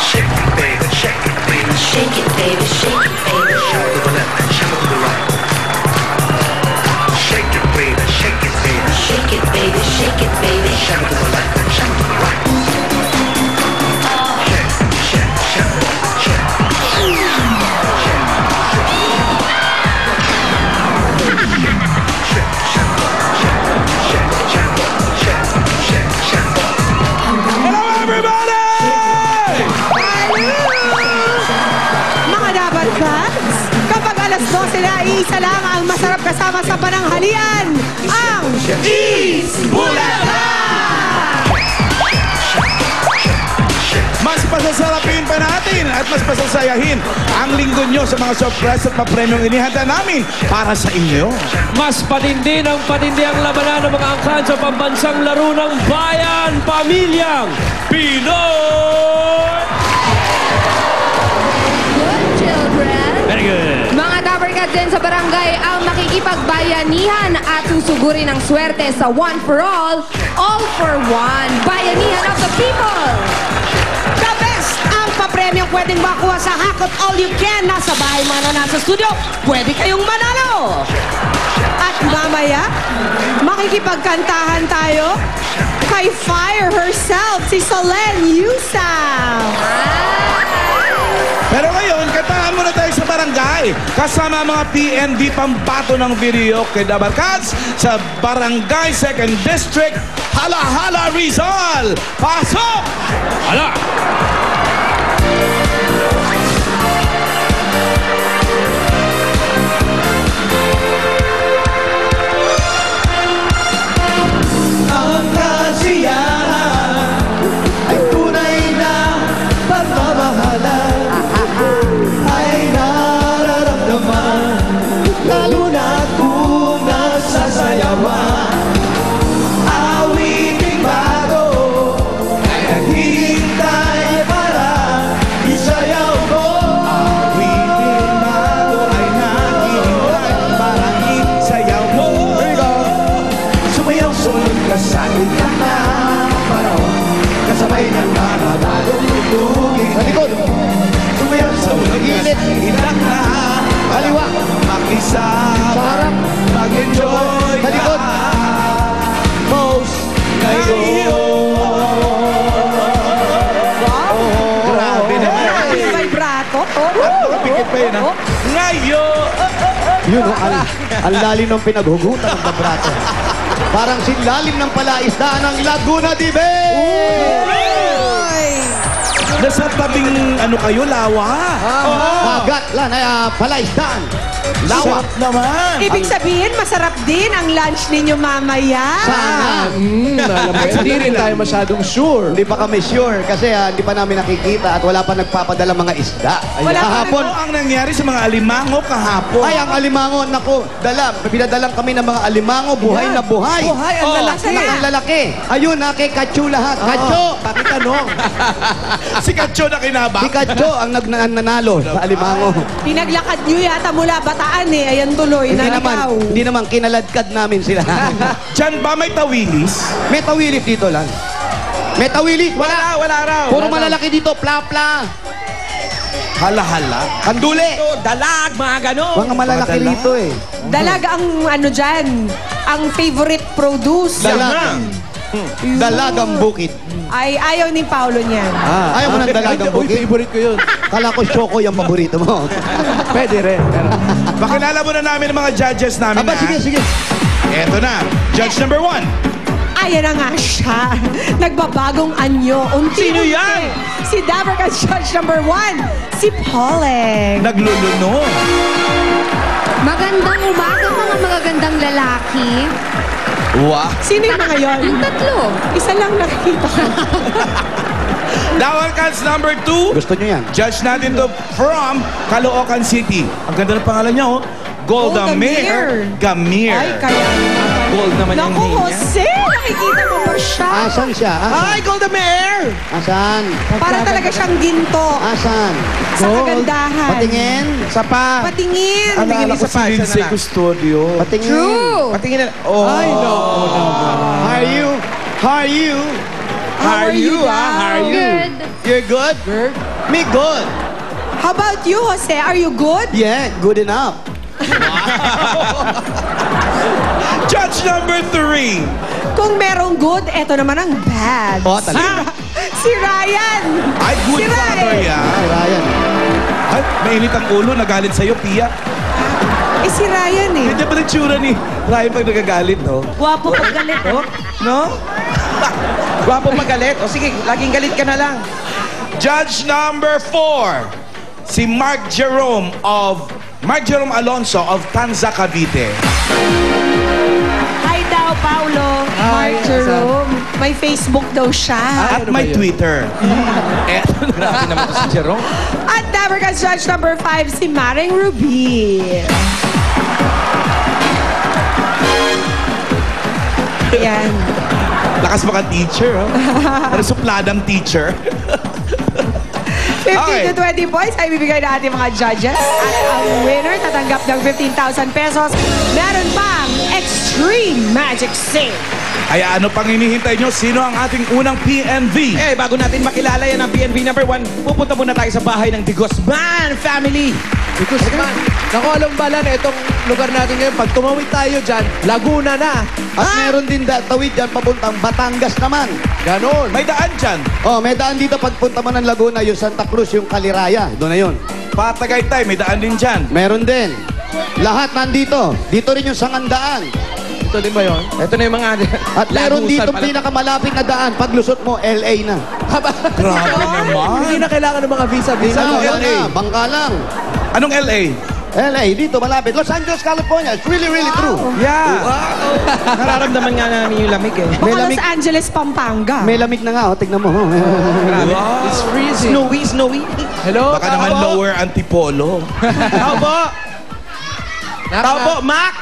Shake it, baby, shake it, baby. Shake it, baby, shake it, baby. Shake it to the left and shake it to the right. Shake it, baby, shake it, baby. Shake it, baby, shake it, baby. Shake it to the left and shake it to the right. Shake, shake, shake, shake. Isa lang ang masarap kasama sa pananghalian, ang Cheese Bulaklak! Mas pasasarapin pa natin at mas pasasayahin ang linggo nyo sa mga surprise at papremyong inihanda namin para sa inyo. Mas patindi ng patindi ang labanan ng mga angkan sa pambansang laro ng bayan, pamilyang Pinoy! Good children! Very good! Mga Dabarkad din sa barangay ang makikipagbayanihan at susugurin ng swerte sa One for All for One. Bayanihan of the people! The best ang papremyong pwedeng makuha sa Hakot All You Can. Nasa bahay man o nasa studio, pwede kayong manalo. At mamaya, makikipagkantahan tayo kay Fire herself, si Solen Yusang. Pero ngayon, kantahan muna tayo sa barangay. Kasama mga PND pambato ng video kay Dabarkads sa Barangay 2nd District, Hala-Hala, Rizal. Pasok! Hala! Ang kasiyahan ay tunay na pagmamahalan. Ay nararamdaman, lalo na kung nasasayawan. Awiting bago ay naghihintay para isayaw ko. Awiting bago ay naghihintay para isayaw mo. Sumayaw sunod ka sa gitna ng panahon, kasabay ng mga bagong tugtugin. Sa likod! Sumayaw sa gilid, ilang na kaliwa, makisama, mag-enjoy sa likod. Most ngayon. Grabe naman. Vibrato. Pikit pa yun, ha? Ngayon! Yun, ang lalim ng pinaghugutan ng babrato. Parang sinlalim ng palaisdaan ng Laguna de Bay! Nasa tabing ano kayo, lawa. Dagat lang, palaisdaan. Lawa. Sarap naman. Ibig sabihin, masarap din ang lunch ninyo mamaya. Sana. Hindi rin tayo masyadong sure. Hindi pa kami sure kasi hindi pa namin nakikita at wala pa nagpapadala mga isda. Wala pa Kahapon, Ano ang nangyari sa mga alimango kahapon? ay ang alimango, naku, pinadalang kami ng mga alimango, buhay na buhay. Buhay, ang lalaki. Ang lalaki. Ayun, kay Katsu lahat. Katsu! Pakitanong. Si Katso na kinabang. Si Katsu ang nanalo sa alimango. Pinaglakad nyo yata mula Bataan eh. Ayan tuloy, naligaw. Hindi naman, kinaladkad namin sila. Diyan ba may tawilis? May tawilit dito lang. May tawilit, wala. Wala raw. Puro malalaki dito, pla-pla. Hala-hala. Kanduli. Dalag, mga ganon. Mga malalaki Dalag. rito eh. Dalag ang ano dyan, ang favorite produce. Dalagang. Dalagang bukid. Ay, ayaw ni Paolo niyan. Ayaw mo ng dalagang Uy, bukid? favorite ko yun. Kala ko Choco yung paborito mo. Pwede rin. Pakilala muna namin ang mga judges namin. Aba, sige, sige. Eto na. Judge number 1. Ayan na nga siya. Nagbabagong anyo. Sino yan? Si Dabarkad Judge number 1, si Poleng. Nagluluno. Magandang umaga mga magagandang lalaki. Wow. Sino yung mga yun? Yung tatlo. Isa lang nakikita ko. Dabarkads number 2. Gusto nyo yan? Judge natin to from Caloocan City. Ang ganda ng pangalan niya, oh. Goldamir Gamir. Ay, kaya. Gold naman yung Naku, name niya. Jose! Nakikita mo ba siya? siya. Asan siya? Hi, Golda Meir! Asan? Para talaga siyang ginto. Asan? Sa kagandahan. Patingin? Sa pa. Patingin. Alala ko isa si pa, isa na Lindsay lang. Custodio. Patingin. True. Patingin na. Oh. Ay, no. How are you? How are you? How are you How are you? Good. You're good? Good. Me good. How about you, Jose? Are you good? Yeah, good enough. Judge number 3. Kung merong good, eto naman ang bad. Oh, talaga. Si Ryan. Ay, good Si father Ryan. yan. Si Ryan. Ay, mainit ang ulo. Nagalit sa'yo, Pia. Eh, si Ryan eh. Ganyan pa rin tsura ni Ryan pag nagagalit, no? Guwapo pag galit. Oh, no? Gwapo magalit. O sige, laging galit ka na lang. Judge number 4. Si Mark Jerome Alonso of Tanza, Cavite. Hi daw, Paulo. Hi, Mark Jerome. May Facebook daw siya. At may Twitter. Eto na. Grabe naman to si Jerome. At Dabarkas Judge number 5, si Maring Ruby. Ayan. Lakas maka teacher, oh. Ano supladang teacher? 15 Okay. to 20 points ay bibigay na ating mga judges. At ang winner tatanggap ng 15,000 pesos. Meron pang Extreme Magic Save. Kaya ano pang hinihintay nyo? Sino ang ating unang PNV? Eh, bago natin makilala yan ang PNV number 1, pupunta muna tayo sa bahay ng Digosman family. Because man, naku, alam ba na itong lugar natin ngayon, pag tumawid tayo dyan, Laguna na. At meron din tawid dyan papuntang Batangas naman. Ganon. May daan dyan. Oh, may daan dito pagpunta mo ng Laguna, yung Santa Cruz, yung Caliraya. Doon na yun. Patagaytay, may daan din dyan. Meron din. Lahat nandito. Dito rin yung Sangandaan. Ito din ba yun? Ito na yung mga... At meron lagusan dito pala. pinakamalapit na daan. Paglusot mo, LA na. Grabe naman. Hindi na kailangan ng mga visa-visa. Anong Wala LA? na, bangka lang. Anong LA? LA, dito malapit. Los Angeles, California. It's really, really true. Yeah. Nararamdaman nga namin yung lamig eh. May Mga lamig. Los Angeles, Pampanga. May lamig na nga, oh. Tignan mo. Oh. Grabe. Wow. It's freezing. Snowy. Hello? Baka naman lower Antipolo. Tao po. Tao po. Mac.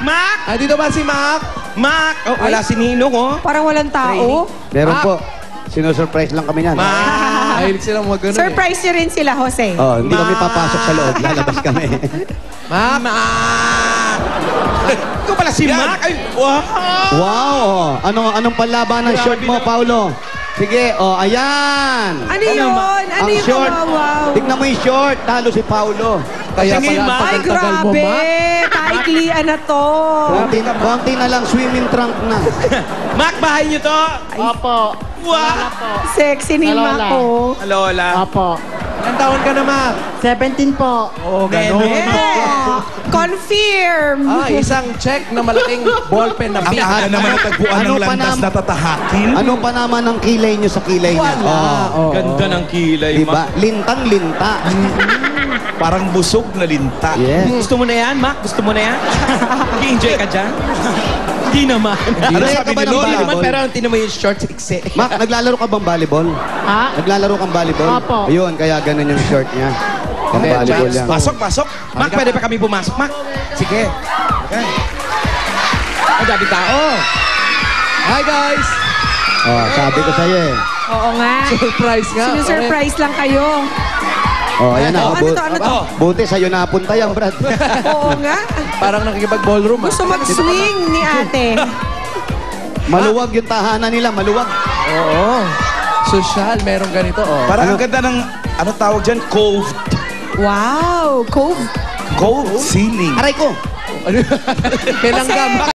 Ah, dito ba si Mac? Mac. Oh, wala si Ninong oh. Parang walang tao. Meron po. Sinusurprise lang kami niyan. Mac. Mahilig silang mga ganun Surprise niyo rin sila, Jose. Oh, hindi kami papasok sa loob. Lalabas kami. Mac? Ikaw pala si Yan. Mac. Ay, wow. Wow! Oh. Anong panlaban ng short mo, Paulo? Sige, oh, ayan. Ano yun? Ano Ang yung short. kawawaw? Tignan mo yung short. Talo si Paulo. Kaya Tingin, pala Mac. ang Ay, tagal mo, grabe. Mac. Taiklian na to. Konti na lang, swimming trunk na. Mac, bahay niyo to? Opo. Wow. Sexy ni Lola. Mako. Lola. Opo. Ilang taon ka na, Mac? 17 po. Oo, ganon. Oh, confirm. Ah, isang check na malaking ballpen na Ang big. tahan naman natagpuan Ano ng pa landas nam- na tatahakin. Ano pa naman ang kilay nyo sa kilay niya? Oh, Ganda ng kilay, diba? Mac. Lintang-linta. Parang busog na linta. Yes. Gusto mo na yan, Mac? Gusto mo na yan? Nag-enjoy ka dyan? Hindi naman. Ano Hindi sabi ka ba ni ng Lola? Hindi naman, volleyball? pero ang tinan mo yung shorts iksi. Mac, naglalaro ka bang volleyball? Ha? Naglalaro kang volleyball? Opo. Ayun, kaya ganun yung short niya. Ang Hindi, volleyball chance yan. Pasok. Mac, pwede pa kami pumasok, Mac? Sige. Okay. Ang dami tao. Hi, guys! Oh, sabi ko sa'yo eh. Oo nga. Surprise nga. Sinusurprise lang kayo. Oh, ayan na. Oh, ano to? Ano to? Buti sa'yo napunta yan, Brad. Oo nga. Parang nakikipag-ballroom. Gusto mag-swing ni ate. Maluwag yung tahanan nila, maluwag. Oo. Social, meron ganito. Oh. Parang ang ganda ng, ano tawag dyan? Cove. Wow. Cove. Cove ceiling. Aray ko! Kailangan